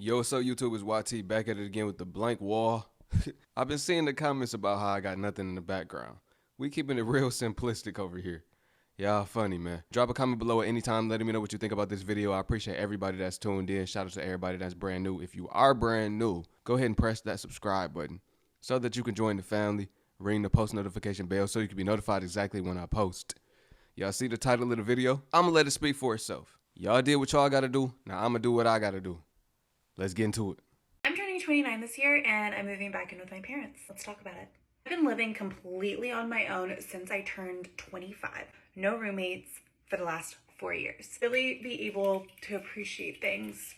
Yo, what's up, YouTube? It's YT back at it again with the blank wall. I've been seeing the comments about how I got nothing in the background. We keeping it real simplistic over here. Y'all funny, man. Drop a comment below at any time letting me know what you think about this video. I appreciate everybody that's tuned in. Shout out to everybody that's brand new. If you are brand new, go ahead and press that subscribe button so that you can join the family. Ring the post notification bell so you can be notified exactly when I post. Y'all see the title of the video? I'm gonna let it speak for itself. Y'all did what y'all gotta do. Now I'm gonna do what I gotta do. Let's get into it. I'm turning 29 this year and I'm moving back in with my parents. Let's talk about it. I've been living completely on my own since I turned 25. No roommates for the last 4 years. Really be able to appreciate things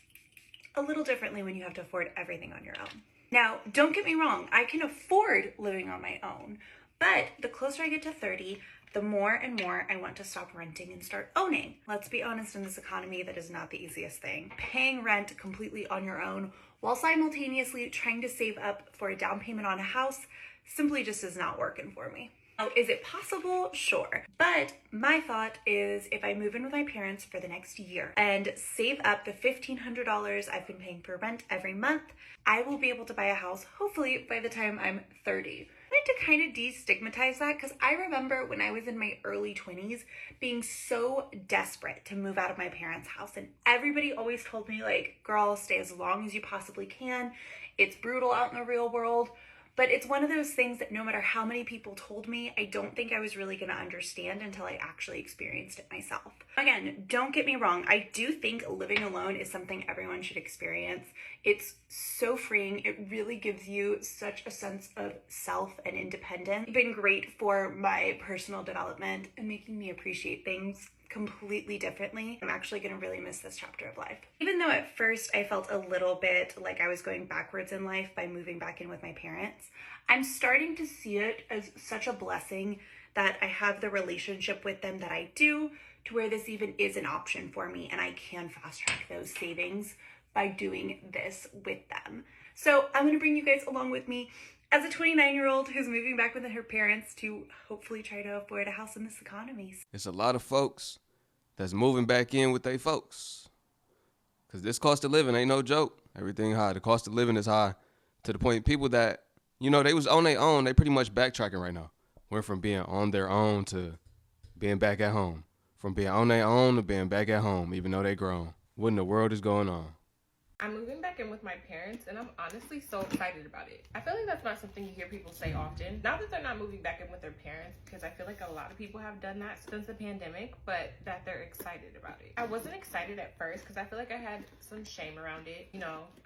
a little differently when you have to afford everything on your own. Now, don't get me wrong, I can afford living on my own, but the closer I get to 30, the more and more I want to stop renting and start owning. Let's be honest, in this economy, that is not the easiest thing. Paying rent completely on your own while simultaneously trying to save up for a down payment on a house simply just is not working for me. Now, is it possible? Sure. But my thought is if I move in with my parents for the next year and save up the $1,500 I've been paying for rent every month, I will be able to buy a house hopefully by the time I'm 30. I wanted to kind of destigmatize that because I remember when I was in my early 20s being so desperate to move out of my parents' house, and everybody always told me, like, girl, stay as long as you possibly can. It's brutal out in the real world. But it's one of those things that no matter how many people told me, I don't think I was really going to understand until I actually experienced it myself. Again, don't get me wrong. I do think living alone is something everyone should experience. It's so freeing. It really gives you such a sense of self and independence. It's been great for my personal development and making me appreciate things completely differently. I'm actually going to really miss this chapter of life. Even though at first I felt a little bit like I was going backwards in life by moving back in with my parents, I'm starting to see it as such a blessing that I have the relationship with them that I do, to where this even is an option for me and I can fast track those savings by doing this with them. So I'm going to bring you guys along with me as a 29-year-old who's moving back with her parents to hopefully try to afford a house in this economy. It's a lot of folks that's moving back in with their folks. Because this cost of living ain't no joke. Everything high. The cost of living is high to the point people that, they was on their own, they pretty much backtracking right now. Went from being on their own to being back at home. From being on their own to being back at home, even though they grown. What in the world is going on? I'm moving back in with my parents, and I'm honestly so excited about it. I feel like that's not something you hear people say often. Not that they're not moving back in with their parents, because I feel like a lot of people have done that since the pandemic, but that they're excited about it. I wasn't excited at first because I feel like I had some shame around it,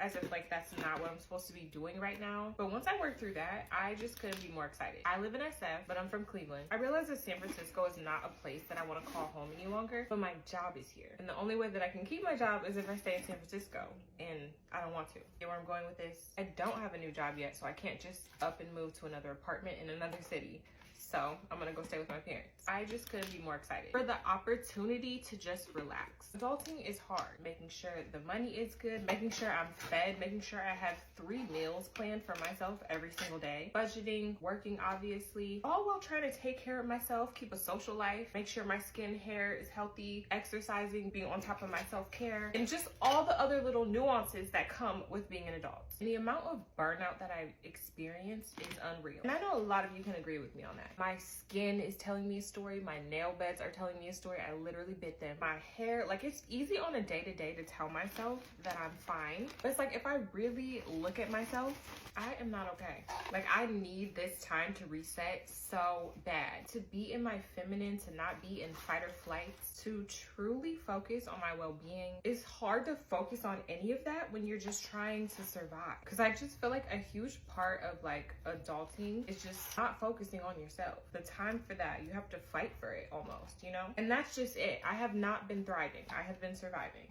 as if like that's not what I'm supposed to be doing right now. But once I worked through that, I just couldn't be more excited. I live in SF, but I'm from Cleveland. I realize that San Francisco is not a place that I want to call home any longer, but my job is here. And the only way that I can keep my job is if I stay in San Francisco. And I don't want to. You know where I'm going with this? I don't have a new job yet, so I can't just up and move to another apartment in another city. So I'm gonna go stay with my parents. I just couldn't be more excited for the opportunity to just relax. Adulting is hard. Making sure the money is good, making sure I'm fed, making sure I have 3 meals planned for myself every single day, budgeting, working obviously, all while trying to take care of myself, keep a social life, make sure my skin, hair is healthy, exercising, being on top of my self-care, and just all the other little nuances that come with being an adult. And the amount of burnout that I've experienced is unreal. And I know a lot of you can agree with me on that. My skin is telling me a story. My nail beds are telling me a story. I literally bit them. My hair, like, it's easy on a day-to-day to tell myself that I'm fine. But it's like, if I really look at myself, I am not okay. Like, I need this time to reset so bad. To be in my feminine, to not be in fight or flight, to truly focus on my well-being. It's hard to focus on any of that when you're just trying to survive. Because I just feel like a huge part of like adulting is just not focusing on yourself. The time for that, you have to fight for it almost, And that's just it. I have not been thriving. I have been surviving.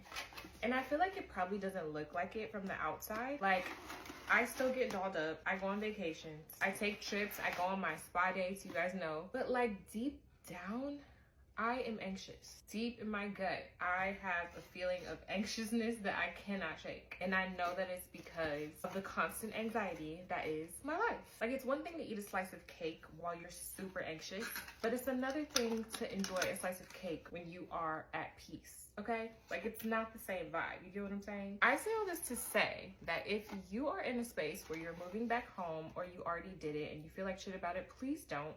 And I feel like it probably doesn't look like it from the outside. Like, I still get dolled up. I go on vacations. I take trips. I go on my spa dates, you guys know. But like deep down, I am anxious. Deep in my gut, I have a feeling of anxiousness that I cannot shake. And I know that it's because of the constant anxiety that is my life. Like, it's one thing to eat a slice of cake while you're super anxious, but it's another thing to enjoy a slice of cake when you are at peace. Okay? Like, it's not the same vibe. You get what I'm saying? I say all this to say that if you are in a space where you're moving back home or you already did it and you feel like shit about it, please don't.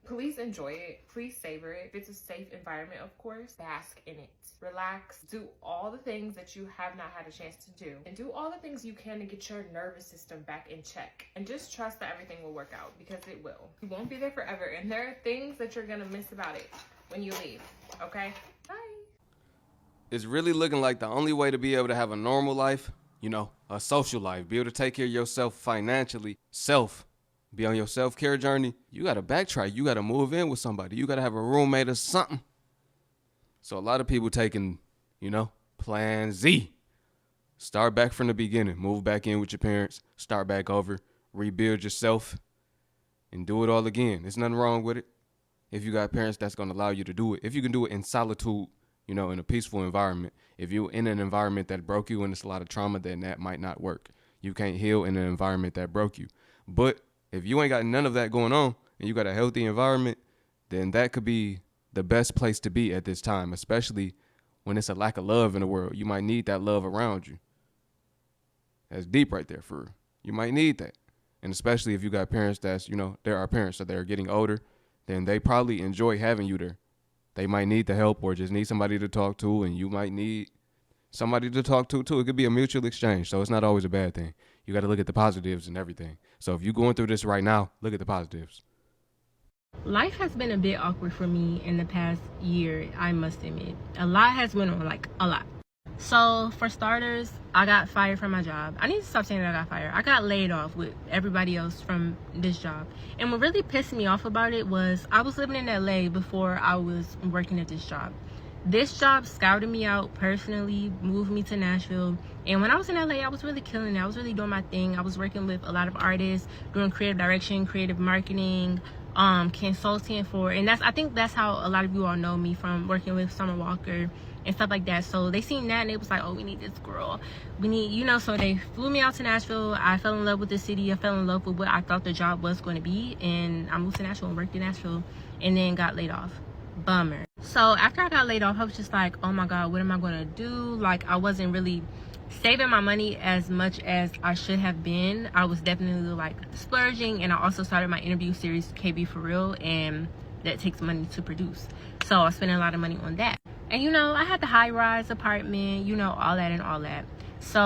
Please enjoy it. Please savor it. If it's a safe environment, of course, bask in it. Relax. Do all the things that you have not had a chance to do. And do all the things you can to get your nervous system back in check. And just trust that everything will work out, because it will. You won't be there forever. And there are things that you're going to miss about it when you leave. Okay? Bye. It's really looking like the only way to be able to have a normal life, a social life, be able to take care of yourself financially, be on your self-care journey, you got to backtrack. You got to move in with somebody. You got to have a roommate or something. So a lot of people taking, plan Z. Start back from the beginning. Move back in with your parents. Start back over. Rebuild yourself. And do it all again. There's nothing wrong with it. If you got parents that's going to allow you to do it. If you can do it in solitude, in a peaceful environment. If you're in an environment that broke you and it's a lot of trauma, then that might not work. You can't heal in an environment that broke you. But if you ain't got none of that going on and you got a healthy environment, then that could be the best place to be at this time, especially when it's a lack of love in the world. You might need that love around you. That's deep right there for real. You might need that. And especially if you got parents that's, there are parents that they're getting older, then they probably enjoy having you there. They might need the help or just need somebody to talk to, and you might need somebody to talk to too. It could be a mutual exchange, so it's not always a bad thing. You got to look at the positives and everything. So if you're going through this right now, look at the positives. Life has been a bit awkward for me in the past year, I must admit. A lot has went on, a lot. So for starters, I got fired from my job. I need to stop saying that I got fired. I got laid off with everybody else from this job. And what really pissed me off about it was I was living in LA before I was working at this job. This job scouted me out personally, moved me to Nashville. And when I was in LA, I was really killing it. I was really doing my thing. I was working with a lot of artists, doing creative direction, creative marketing, consulting for, and I think that's how a lot of you all know me, from working with Summer Walker and stuff like that. So they seen that and it was like, oh, we need this girl. We need, so they flew me out to Nashville. I fell in love with the city. I fell in love with what I thought the job was going to be. And I moved to Nashville and worked in Nashville and then got laid off. Bummer. So after I got laid off, I was just like, oh my God, what am I going to do? I wasn't really saving my money as much as I should have been. I was definitely splurging. And I also started my interview series, KB For Real, and that takes money to produce. So I was spending a lot of money on that. And I had the high-rise apartment, all that. So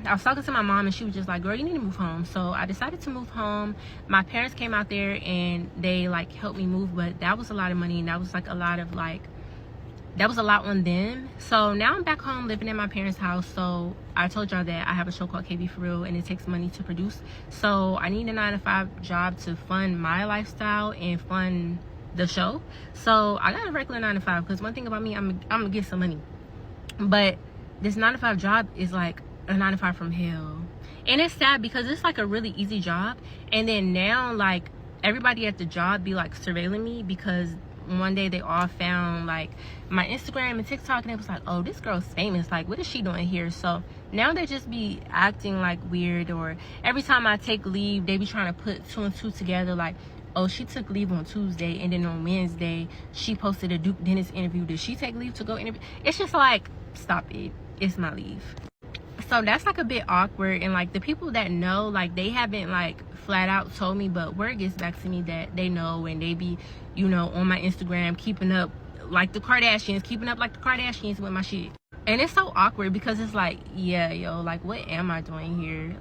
I was talking to my mom and she was just like, girl, you need to move home. So I decided to move home. My parents came out there and they helped me move, but that was a lot of money, and that was a lot of that was a lot on them. So now I'm back home living in my parents' house. So I told y'all that I have a show called KB For Real and it takes money to produce. So I need a 9-to-5 job to fund my lifestyle and fund the show. So I got a regular 9-to-5 because one thing about me, I'm gonna get some money. But this 9-to-5 job is a 9-to-5 from hell. And it's sad because it's a really easy job. And then now everybody at the job be surveilling me because one day they all found my Instagram and TikTok and it was oh, this girl's famous, what is she doing here? So now they just be acting weird, or every time I take leave they be trying to put 2 and 2 together, oh, she took leave on Tuesday and then on Wednesday she posted a Duke Dennis interview. Did she take leave to go interview? It's just stop it, it's my leave. So that's a bit awkward, and the people that know, they haven't flat out told me, but word gets back to me that they know, and they be on my Instagram keeping up the Kardashians with my shit. And it's so awkward because it's yeah, yo, what am I doing here?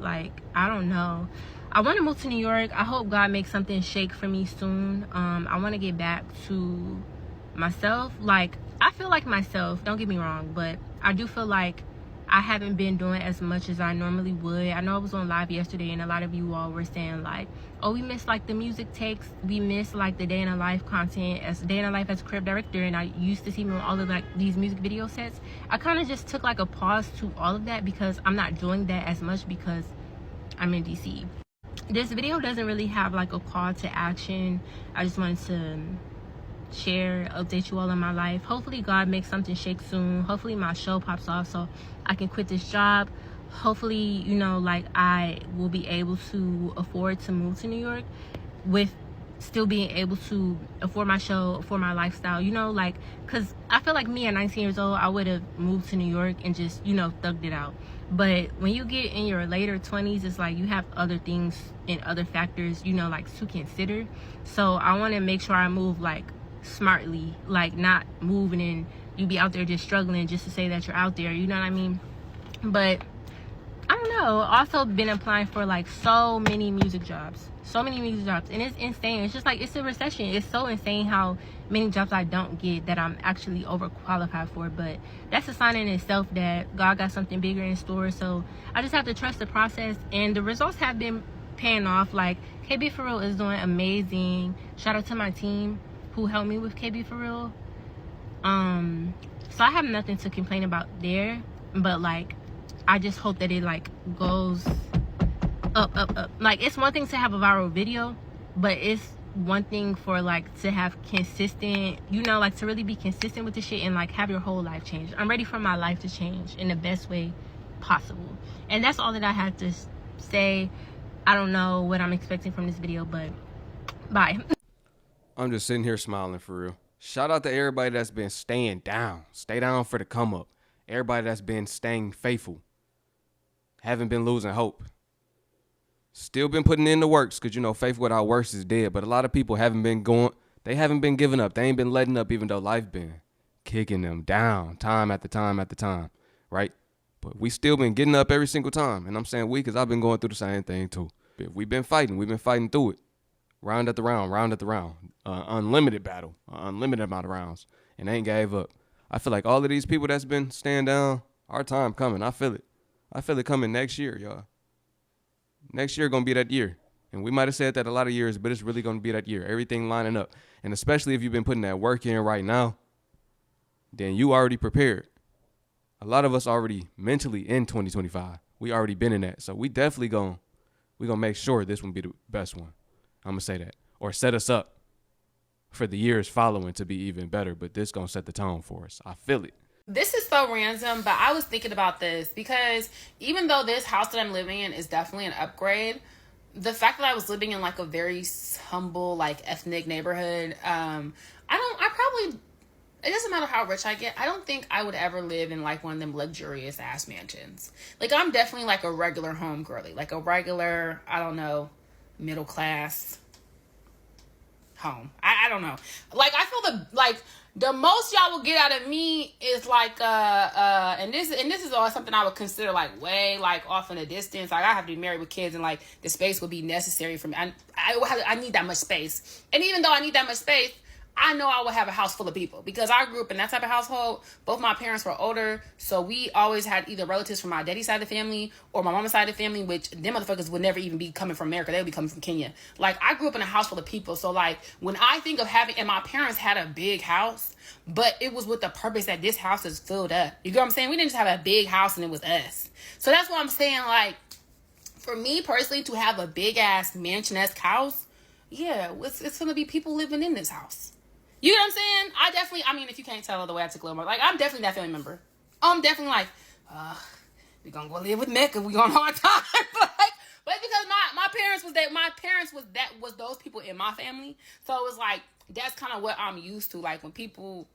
I don't know. I want to move to New York. I hope God makes something shake for me soon. I want to get back to myself. I feel like myself, don't get me wrong, but I do feel I haven't been doing as much as I normally would. I know I was on live yesterday and a lot of you all were saying oh, we miss the music takes, we miss the day in a life content, as day in a life as a creative director, and I used to see me on all of these music video sets. I kind of just took a pause to all of that because I'm not doing that as much because I'm in DC. This video doesn't really have a call to action. I just wanted to share, update you all in my life. Hopefully God makes something shake soon. Hopefully my show pops off so I can quit this job. Hopefully, you know, like I will be able to afford to move to New York with still being able to afford my show, afford my lifestyle, you know, like, because I feel like me at 19 years old, I would have moved to New York and just, you know, thugged it out. But when you get in your later 20s, it's like you have other things and other factors, you know, like to consider. So I want to make sure I move like smartly, like not moving and you be out there just struggling just to say that you're out there, you know what I mean? But I don't know. Also been applying for like so many music jobs, and it's insane. It's just like, it's a recession. It's so insane how many jobs I don't get that I'm actually overqualified for. But that's a sign in itself that God got something bigger in store. So I just have to trust the process, and the results have been paying off. Like KB For Real is doing amazing. Shout out to my team who helped me with KB For Real. So I have nothing to complain about there, but like I just hope that it like goes up. Like, it's one thing to have a viral video, but it's one thing for like to have consistent, you know, like to really be consistent with the shit and like have your whole life change. I'm ready for my life to change in the best way possible, and that's all that I had to say. I don't know what I'm expecting from this video, but bye. I'm just sitting here smiling for real. Shout out to everybody that's been staying down. Stay down for the come up. Everybody that's been staying faithful. Haven't been losing hope. Still been putting in the works, because, you know, faith without works is dead. But a lot of people haven't been giving up. They ain't been letting up, even though life been kicking them down time after time after time, right? But we still been getting up every single time. And I'm saying we, because I've been going through the same thing too. We've been fighting through it. Round after round. Unlimited battle, unlimited amount of rounds. And they ain't gave up. I feel like all of these people that's been staying down, our time coming. I feel it coming next year, y'all. Next year gonna be that year. And we might have said that a lot of years, but it's really gonna be that year. Everything lining up. And especially if you've been putting that work in right now, then you already prepared. A lot of us already mentally in 2025. We already been in that. So we definitely gonna make sure this one be the best one. I'm gonna say that. Or set us up for the years following to be even better. But this gonna set the tone for us. I feel it. This is so random, but I was thinking about this because even though this house that I'm living in is definitely an upgrade, the fact that I was living in like a very humble, like ethnic neighborhood, it doesn't matter how rich I get, I don't think I would ever live in like one of them luxurious ass mansions. Like, I'm definitely like a regular home girly, like a regular, I don't know, middle class home. I don't know. Like, I feel the most y'all will get out of me is like and this is all something I would consider like way like off in the distance. Like, I have to be married with kids, and like the space would be necessary for me. I need that much space, and even though I need that much space, I know I would have a house full of people because I grew up in that type of household. Both my parents were older, so we always had either relatives from my daddy's side of the family or my mama's side of the family, which them motherfuckers would never even be coming from America. They would be coming from Kenya. Like, I grew up in a house full of people, so like when I think of having, and my parents had a big house, but it was with the purpose that this house is filled up. You get what I'm saying? We didn't just have a big house and it was us. So that's what I'm saying. Like, for me personally, to have a big ass mansion-esque house, yeah, it's gonna be people living in this house. You know what I'm saying? I mean, if you can't tell the way I took a little more, like, I'm definitely that family member. I'm definitely like, we're gonna go live with Mecca. We on hard time. but because my parents was those people in my family. So it was like, that's kind of what I'm used to. Like, when people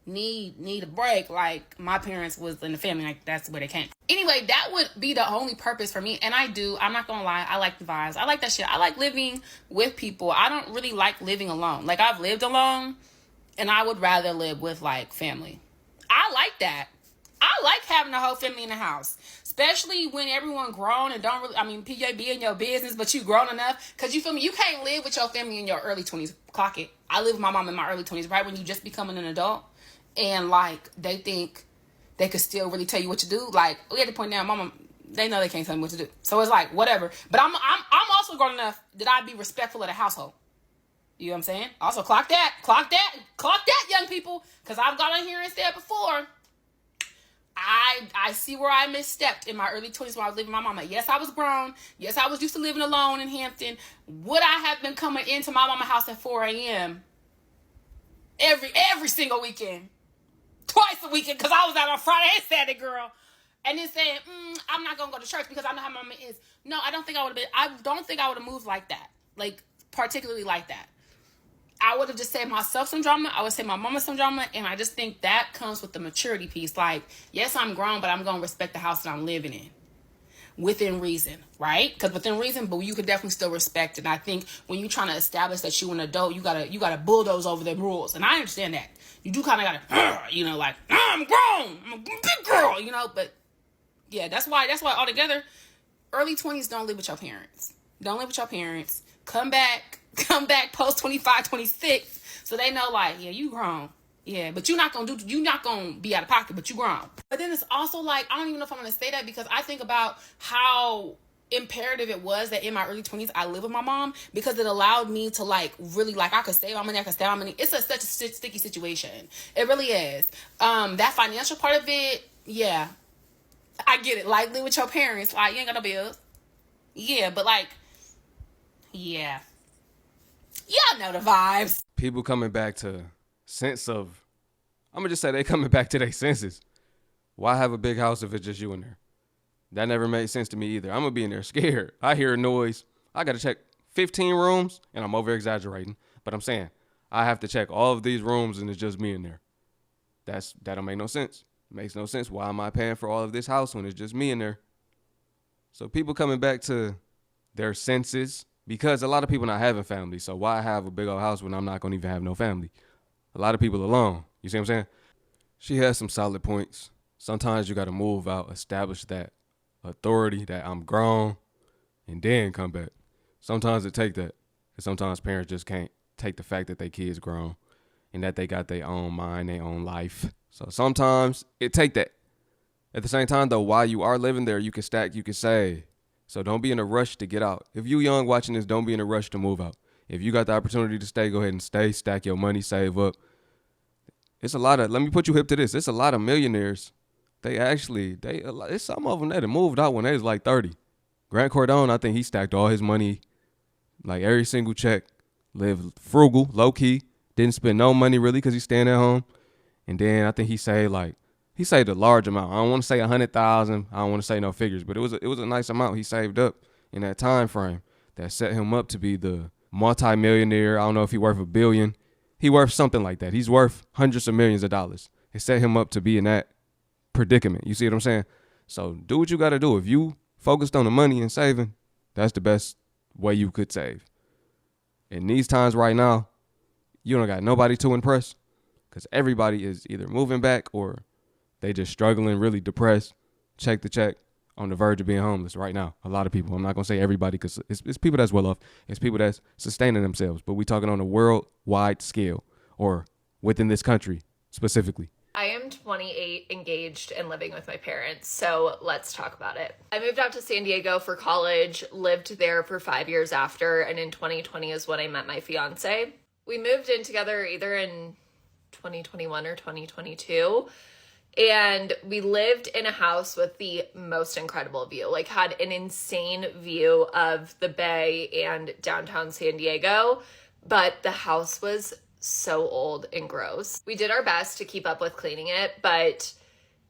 need a break, like, my parents was in the family, like, that's where they came. Anyway, that would be the only purpose for me. And I'm not gonna lie, I like the vibes. I like that shit. I like living with people. I don't really like living alone. Like, I've lived alone, and I would rather live with like family. I like that. I like having the whole family in the house, especially when everyone grown and don't really, I mean, PJ be in your business, but you grown enough, because you feel me, you can't live with your family in your early 20s. Clock it. I live with my mom in my early 20s, right when you just becoming an adult, and like, they think they could still really tell you what to do. Like, we had to point down, mama, they know they can't tell me what to do. So it's like, whatever. But I'm also grown enough that I'd be respectful of the household. You know what I'm saying? Also, clock that, young people, because I've gone on here and said before, I see where I misstepped in my early 20s when I was living with my mama. Yes, I was grown. Yes, I was used to living alone in Hampton. Would I have been coming into my mama's house at 4 a.m. every single weekend. Twice a weekend, because I was out on Friday and Saturday, girl. And then saying, I'm not going to go to church because I know how my mama is. No, I don't think I would have moved like that. Like, particularly like that. I would have just saved myself some drama. I would save my mama some drama. And I just think that comes with the maturity piece. Like, yes, I'm grown, but I'm going to respect the house that I'm living in. Within reason, right? Because within reason, but you could definitely still respect it. And I think when you're trying to establish that you're an adult, you gotta bulldoze over the rules. And I understand that. You do kind of gotta, like, I'm grown. I'm a big girl, But yeah, that's why altogether, early 20s, don't live with your parents. Don't live with your parents. Come back post 25, 26, so they know, like, yeah, you grown. Yeah, but you're not gonna be out of pocket, but you grown. But then it's also like, I don't even know if I'm gonna say that, because I think about how imperative it was that in my early 20s I live with my mom, because it allowed me to, like, really, like, I could save my money, It's such a sticky situation. It really is. That financial part of it, yeah, I get it. Like, live with your parents, like, you ain't got no bills. Yeah, but, like, yeah. Y'all know the vibes. People coming back to sense of, I'm gonna just say they coming back to their senses. Why have a big house if it's just you in there? That never made sense to me either. I'm gonna be in there scared. I hear a noise. I gotta check 15 rooms, and I'm over exaggerating, but I'm saying I have to check all of these rooms and it's just me in there. That don't make no sense. It makes no sense. Why am I paying for all of this house when it's just me in there? So people coming back to their senses, because a lot of people not having family. So why have a big old house when I'm not gonna even have no family? A lot of people alone. You see what I'm saying? She has some solid points. Sometimes you got to move out, establish that authority that I'm grown, and then come back. Sometimes it take that. And sometimes parents just can't take the fact that their kids grown and that they got their own mind, their own life. So sometimes it take that. At the same time, though, while you are living there, you can stack, you can save. So don't be in a rush to get out. If you young watching this, don't be in a rush to move out. If you got the opportunity to stay, go ahead and stay, stack your money, save up. It's a lot of, let me put you hip to this. It's a lot of millionaires. It's some of them that moved out when they was like 30. Grant Cardone, I think he stacked all his money, like every single check, lived frugal, low key, didn't spend no money really because he's staying at home. And then I think he saved a large amount. I don't want to say 100,000. I don't want to say no figures, but it was a nice amount he saved up in that time frame that set him up to be the multi-millionaire. I don't know if he worth $1 billion. He worth something like that. He's worth hundreds of millions of dollars. It set him up to be in that predicament. You see what I'm saying? So do what you got to do. If you focused on the money and saving, that's the best way you could save. In these times right now, you don't got nobody to impress, because everybody is either moving back or they just struggling, really depressed, check to check, on the verge of being homeless right now. A lot of people. I'm not going to say everybody, because it's people that's well off. It's people that's sustaining themselves. But we're talking on a worldwide scale, or within this country specifically. I am 28, engaged, and living with my parents, so let's talk about it. I moved out to San Diego for college, lived there for 5 years after, and in 2020 is when I met my fiance. We moved in together either in 2021 or 2022, and we lived in a house with the most incredible view, like had an insane view of the bay and downtown San Diego, but the house was so old and gross. We did our best to keep up with cleaning it, but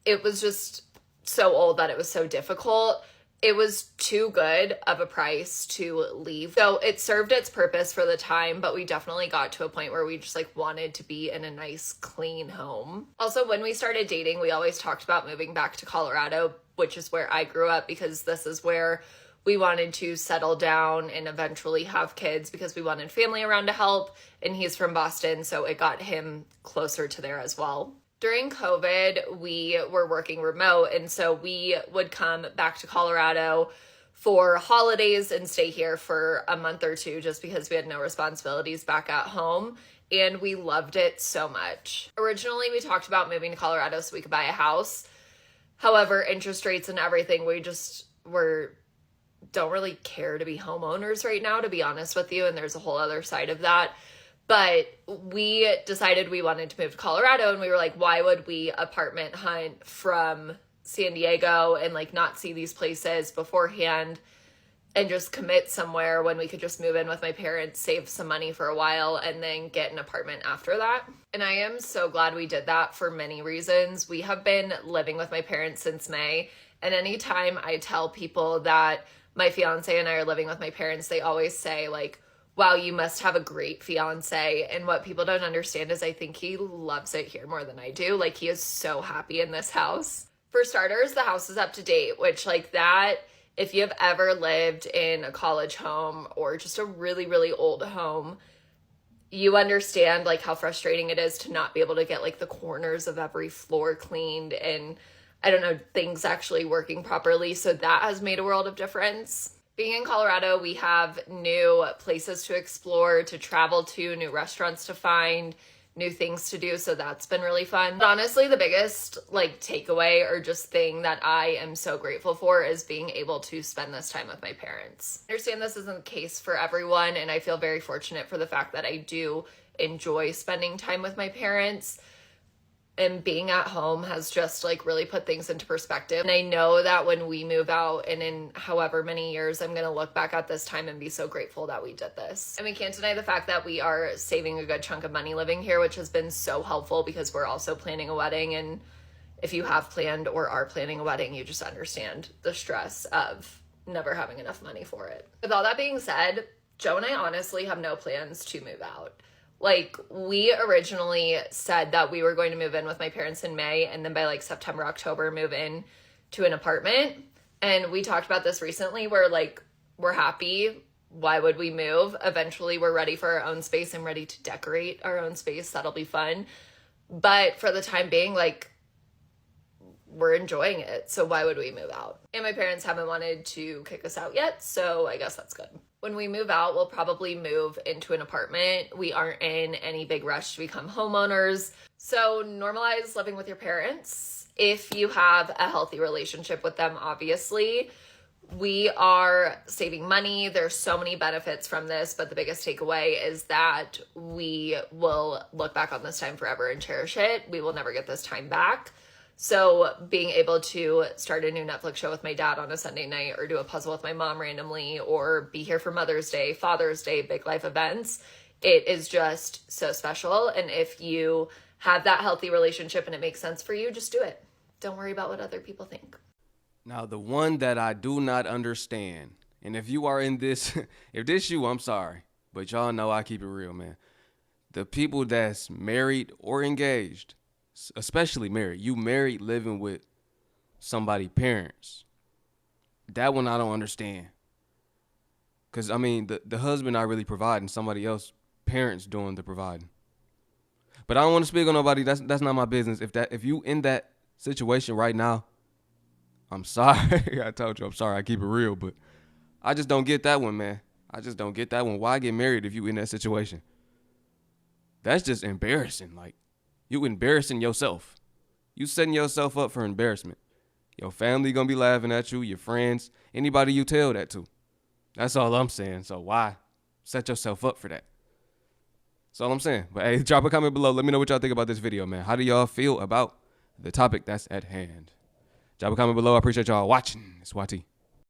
it was just so old that it was so difficult. It was too good of a price to leave. So it served its purpose for the time, but we definitely got to a point where we just like wanted to be in a nice, clean home. Also, when we started dating, we always talked about moving back to Colorado, which is where I grew up, because this is where we wanted to settle down and eventually have kids, because we wanted family around to help, and he's from Boston, so it got him closer to there as well. During COVID, we were working remote, and so we would come back to Colorado for holidays and stay here for a month or two just because we had no responsibilities back at home, and we loved it so much. Originally, we talked about moving to Colorado so we could buy a house. However, interest rates and everything, we just don't really care to be homeowners right now, to be honest with you, and there's a whole other side of that. But we decided we wanted to move to Colorado, and we were like, why would we apartment hunt from San Diego and like not see these places beforehand and just commit somewhere when we could just move in with my parents, save some money for a while, and then get an apartment after that. And I am so glad we did that for many reasons. We have been living with my parents since May, and anytime I tell people that my fiance and I are living with my parents, they always say, like, wow, you must have a great fiance. And what people don't understand is I think he loves it here more than I do. Like, he is so happy in this house. For starters, the house is up to date, which, like, that, if you have ever lived in a college home or just a really, really old home, you understand, like, how frustrating it is to not be able to get, like, the corners of every floor cleaned and, I don't know, things actually working properly. So that has made a world of difference. Being in Colorado, we have new places to explore, to travel to, new restaurants to find, new things to do, so that's been really fun. But honestly, the biggest like takeaway or just thing that I am so grateful for is being able to spend this time with my parents. I understand this isn't the case for everyone, and I feel very fortunate for the fact that I do enjoy spending time with my parents. And being at home has just like really put things into perspective. And I know that when we move out and in however many years, I'm going to look back at this time and be so grateful that we did this. And we can't deny the fact that we are saving a good chunk of money living here, which has been so helpful because we're also planning a wedding. And if you have planned or are planning a wedding, you just understand the stress of never having enough money for it. With all that being said, Joe and I honestly have no plans to move out. Like, we originally said that we were going to move in with my parents in May, and then by like September, October, move in to an apartment. And we talked about this recently where like, we're happy. Why would we move? Eventually we're ready for our own space and ready to decorate our own space. That'll be fun. But for the time being, like, we're enjoying it. So why would we move out? And my parents haven't wanted to kick us out yet. So I guess that's good. When we move out, we'll probably move into an apartment. We aren't in any big rush to become homeowners. So normalize living with your parents. If you have a healthy relationship with them, obviously, we are saving money. There's so many benefits from this, but the biggest takeaway is that we will look back on this time forever and cherish it. We will never get this time back. So being able to start a new Netflix show with my dad on a Sunday night, or do a puzzle with my mom randomly, or be here for Mother's Day, Father's Day, big life events, it is just so special. And if you have that healthy relationship and it makes sense for you, just do it. Don't worry about what other people think. Now, the one that I do not understand, and if you are in this, if this you, I'm sorry, but y'all know I keep it real, man. The people that's married or engaged, especially married, you married living with somebody's parents. That one I don't understand. Because, I mean, the husband not really providing, somebody else, parents doing the providing. But I don't want to speak on nobody. That's not my business. If you in that situation right now, I'm sorry. I told you I'm sorry. I keep it real, but I just don't get that one, man. I just don't get that one. Why get married if you in that situation? That's just embarrassing. Like, you embarrassing yourself. You setting yourself up for embarrassment. Your family gonna be laughing at you, your friends, anybody you tell that to. That's all I'm saying. So why set yourself up for that? That's all I'm saying. But hey, drop a comment below. Let me know what y'all think about this video, man. How do y'all feel about the topic that's at hand? Drop a comment below. I appreciate y'all watching. It's YT.